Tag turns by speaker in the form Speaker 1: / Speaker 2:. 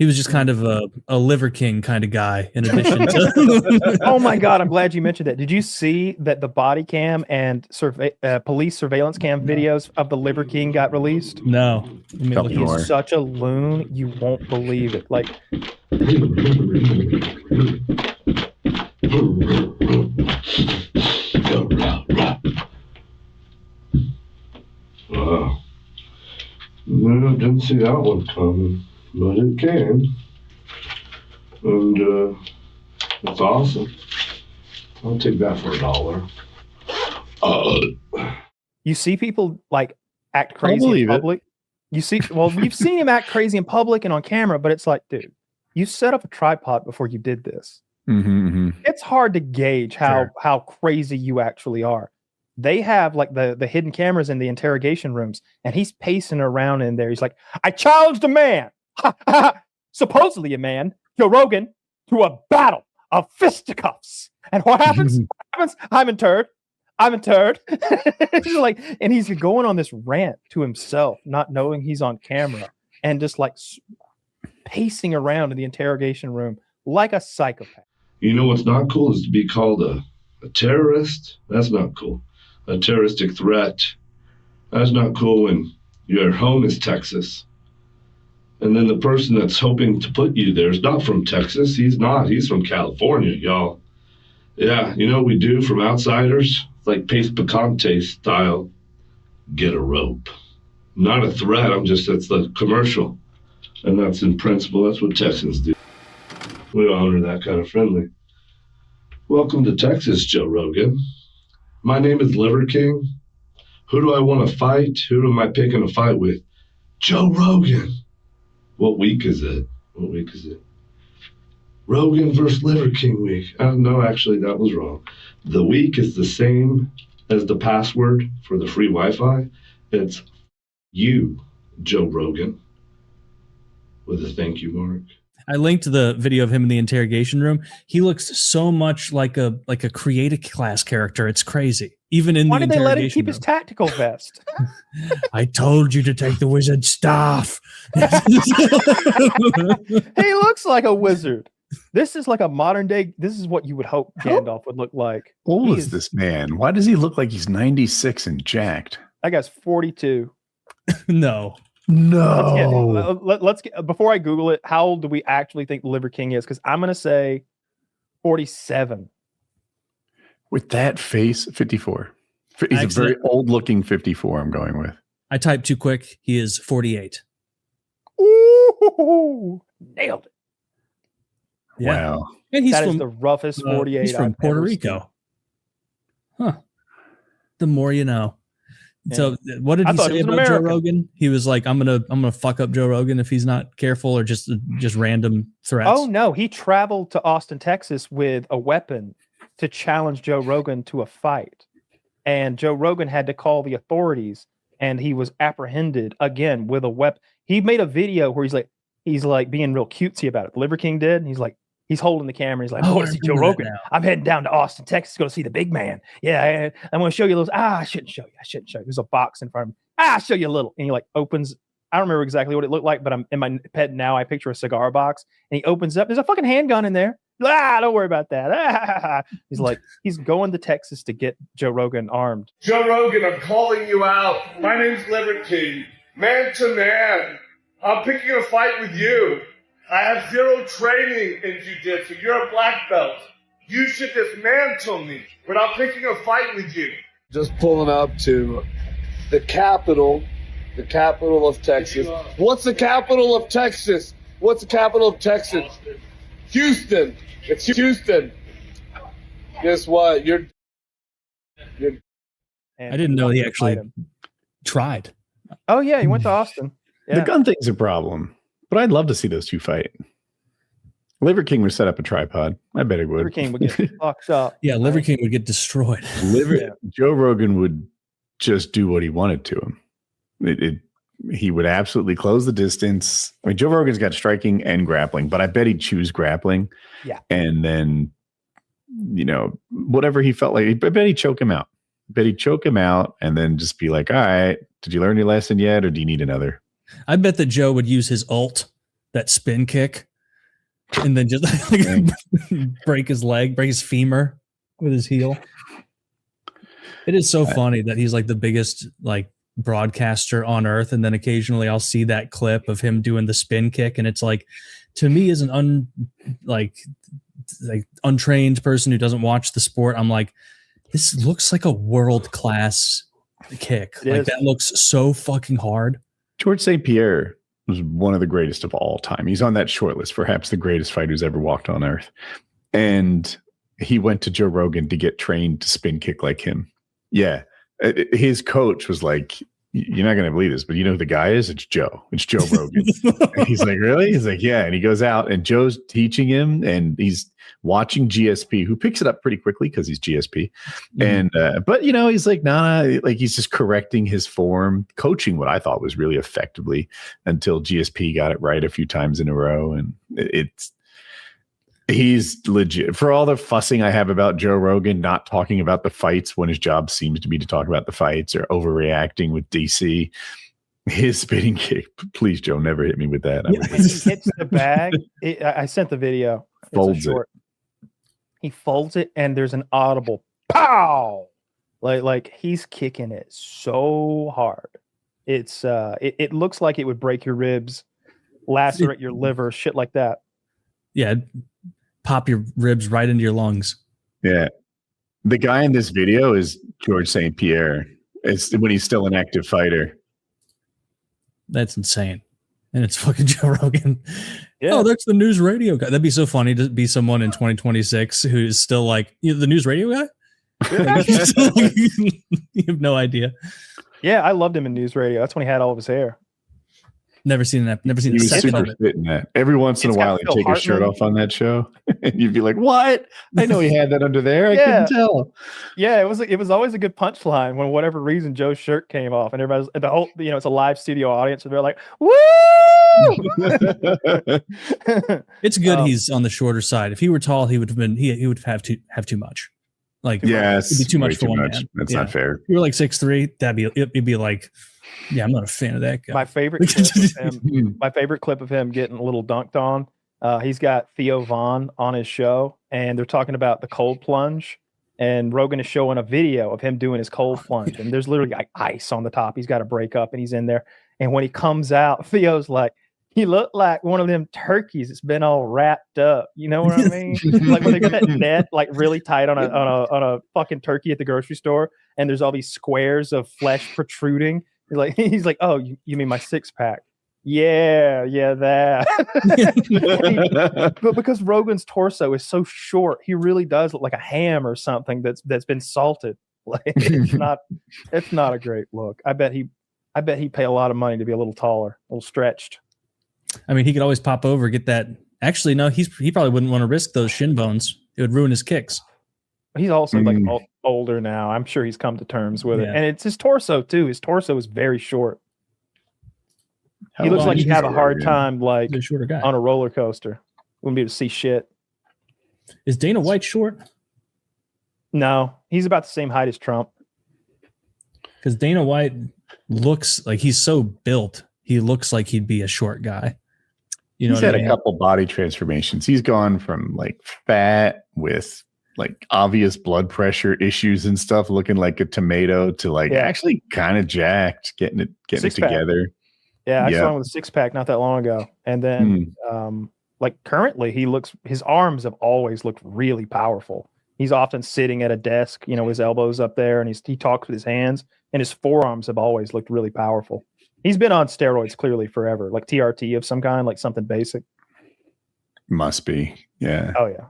Speaker 1: He was just kind of a Liver King kind of guy in addition to...
Speaker 2: Oh my God, I'm glad you mentioned that. Did you see that the body cam and police surveillance cam videos of the Liver King got released?
Speaker 1: No.
Speaker 2: He's such a loon, you won't believe it. Like...
Speaker 3: Wow. No, didn't see that one coming, but it came. And it's awesome. I'll take that for $1.
Speaker 2: You see people like act crazy in public. You've seen him act crazy in public and on camera, but it's like, dude, you set up a tripod before you did this. It's hard to gauge how crazy you actually are. They have like the hidden cameras in the interrogation rooms, and he's pacing around in there. He's like, I challenged a man, supposedly a man, Joe Rogan, to a battle of fisticuffs. And what happens? I'm interred. He's like, and he's going on this rant to himself, not knowing he's on camera, and just like pacing around in the interrogation room like a psychopath.
Speaker 3: You know what's not cool is to be called a terrorist. That's not cool. A terroristic threat. That's not cool when your home is Texas. And then the person that's hoping to put you there is not from Texas. He's not. He's from California, y'all. Yeah, you know what we do from outsiders? It's like Pace Picante style. Get a rope. Not a threat. It's the commercial. And that's in principle. That's what Texans do. We honor that kind of friendly. Welcome to Texas, Joe Rogan. My name is Liver King. Who do I want to fight? Who am I picking a fight with? Joe Rogan. What week is it? Rogan versus Liver King week. No, actually, that was wrong. The week is the same as the password for the free Wi-Fi. It's you, Joe Rogan, with a thank you mark.
Speaker 1: I linked the video of him in the interrogation room. He looks so much like a creative class character. It's crazy. Even in
Speaker 2: Why
Speaker 1: the
Speaker 2: did they let him
Speaker 1: interrogation
Speaker 2: keep his
Speaker 1: room.
Speaker 2: tactical vest?
Speaker 1: I told you to take the wizard staff.
Speaker 2: He looks like a wizard. This is like a modern day. This is what you would hope Gandalf would look like.
Speaker 4: How old is this man? Why does he look like he's 96 and jacked?
Speaker 2: That guy's 42.
Speaker 1: No.
Speaker 2: Let's get before I Google it. How old do we actually think Liver King is? Because I'm going to say 47.
Speaker 4: With that face, 54. He's a very old-looking 54. I'm going with.
Speaker 1: I typed too quick. He is 48.
Speaker 2: Ooh, nailed it.
Speaker 1: Yeah.
Speaker 4: Wow.
Speaker 1: And he's
Speaker 2: that
Speaker 1: from
Speaker 2: is the roughest 48.
Speaker 1: He's from Puerto Rico. Huh. The more you know. Yeah. So what did he say about Joe Rogan? He was like, I'm gonna fuck up Joe Rogan if he's not careful, or just random threats.
Speaker 2: Oh no, he traveled to Austin, Texas with a weapon to challenge Joe Rogan to a fight. And Joe Rogan had to call the authorities, and he was apprehended again with a weapon. He made a video where he's like being real cutesy about it. The Liver King did. And he's holding the camera. He's like, I want to see Joe Rogan. I'm heading down to Austin, Texas, to go see the big man. Yeah, I'm going to show you a little. I shouldn't show you. There's a box in front of me. I'll show you a little. And he like opens. I don't remember exactly what it looked like, but I'm in my head now. I picture a cigar box, and he opens up. There's a fucking handgun in there. Don't worry about that. He's like, he's going to Texas to get Joe Rogan armed.
Speaker 3: Joe Rogan, I'm calling you out. My name's Liver King. Man to man. I'm picking a fight with you. I have zero training in jiu-jitsu. You're a black belt. You should dismantle me, but I'm picking a fight with you. Just pulling up to the capital of Texas. What's the capital of Texas? Houston. It's Houston. Guess what? You're
Speaker 1: I didn't know he actually tried.
Speaker 2: Oh yeah, he went to Austin. Yeah.
Speaker 4: The gun thing's a problem, but I'd love to see those two fight. Liver King would set up a tripod. I bet he would.
Speaker 2: Liver King would get fucked up.
Speaker 1: Yeah, Liver King would get destroyed.
Speaker 4: Joe Rogan would just do what he wanted to him. He would absolutely close the distance. I mean, Joe Rogan's got striking and grappling, but I bet he'd choose grappling.
Speaker 2: Yeah.
Speaker 4: And then, whatever he felt like, I bet he'd choke him out. And then just be like, all right, did you learn your lesson yet? Or do you need another?
Speaker 1: I bet that Joe would use his ult that spin kick, and then just like, break his leg, break his femur with his heel. It is so funny that he's like the biggest like broadcaster on earth, and then occasionally I'll see that clip of him doing the spin kick, and it's like, to me as an untrained person who doesn't watch the sport, I'm like, this looks like a world-class kick. Like that looks so fucking hard.
Speaker 4: George St. Pierre was one of the greatest of all time. He's on that short list, perhaps the greatest fighter who's ever walked on earth. And he went to Joe Rogan to get trained to spin kick like him. Yeah. His coach was like, you're not going to believe this, but you know who the guy is? It's Joe. It's Joe Rogan. He's like, really? He's like, yeah. And he goes out and Joe's teaching him and he's watching GSP, who picks it up pretty quickly because he's GSP. And, but you know, he's like, nah, like he's just correcting his form, coaching what I thought was really effectively until GSP got it right a few times in a row. And he's legit. For all the fussing I have about Joe Rogan not talking about the fights when his job seems to be to talk about the fights or overreacting with DC, his spinning kick, please, Joe, never hit me with that.
Speaker 2: He hits the bag. I sent the video.
Speaker 4: Folds it.
Speaker 2: He folds it and there's an audible pow. Like he's kicking it so hard. It's it looks like it would break your ribs, lacerate your liver, shit like that.
Speaker 1: Yeah. Pop your ribs right into your lungs.
Speaker 4: Yeah. The guy in this video is George St. Pierre. It's when he's still an active fighter.
Speaker 1: That's insane. And it's fucking Joe Rogan.
Speaker 2: Yeah.
Speaker 1: Oh, that's the news radio guy. That'd be so funny to be someone in 2026 who's still like, the news radio guy? You have no idea.
Speaker 2: Yeah, I loved him in news radio. That's when he had all of his hair.
Speaker 1: Never seen that. Never seen.
Speaker 4: He was super fit in that. Every once in a while, he'd take his shirt off on that show, and you'd be like, "What? I know he had that under there. I couldn't tell."
Speaker 2: Yeah, it was always a good punchline when whatever reason Joe's shirt came off, and everybody's the whole it's a live studio audience, and they're like, "Woo!"
Speaker 1: It's good he's on the shorter side. If he were tall, he would have too much. Like,
Speaker 4: yes,
Speaker 1: it'd be too much for one man.
Speaker 4: That's not fair.
Speaker 1: If you were like 6'3", it'd be like. Yeah, I'm not a fan of that guy.
Speaker 2: My favorite clip of him getting a little dunked on. He's got Theo Von on his show, and they're talking about the cold plunge. And Rogan is showing a video of him doing his cold plunge, and there's literally like ice on the top. He's got to break up, and he's in there. And when he comes out, Theo's like, he looked like one of them turkeys that's been all wrapped up. You know what I mean? Like when they got that net like really tight on a fucking turkey at the grocery store, and there's all these squares of flesh protruding. He's like, oh, you mean my six pack? Yeah, that. But because Rogan's torso is so short, he really does look like a ham or something that's been salted. Like it's not a great look. I bet he'd pay a lot of money to be a little taller, a little stretched.
Speaker 1: I mean, he could always pop over, get that. Actually, no, he probably wouldn't want to risk those shin bones. It would ruin his kicks.
Speaker 2: He's also like older now. I'm sure he's come to terms with it. And it's his torso too. His torso is very short. He looks like he'd have a hard time like on a roller coaster. Wouldn't be able to see shit.
Speaker 1: Is Dana White short?
Speaker 2: No, he's about the same height as Trump.
Speaker 1: Because Dana White looks like he's so built. He looks like he'd be a short guy. You know,
Speaker 4: he's had a couple body transformations. He's gone from like fat with like obvious blood pressure issues and stuff, looking like a tomato, to like actually kind of jacked, getting it together.
Speaker 2: Yeah, I saw him with a six pack not that long ago. And then like currently his arms have always looked really powerful. He's often sitting at a desk, his elbows up there, and he talks with his hands, and his forearms have always looked really powerful. He's been on steroids clearly forever, like TRT of some kind, like something basic.
Speaker 4: Must be. Yeah.
Speaker 2: Oh yeah.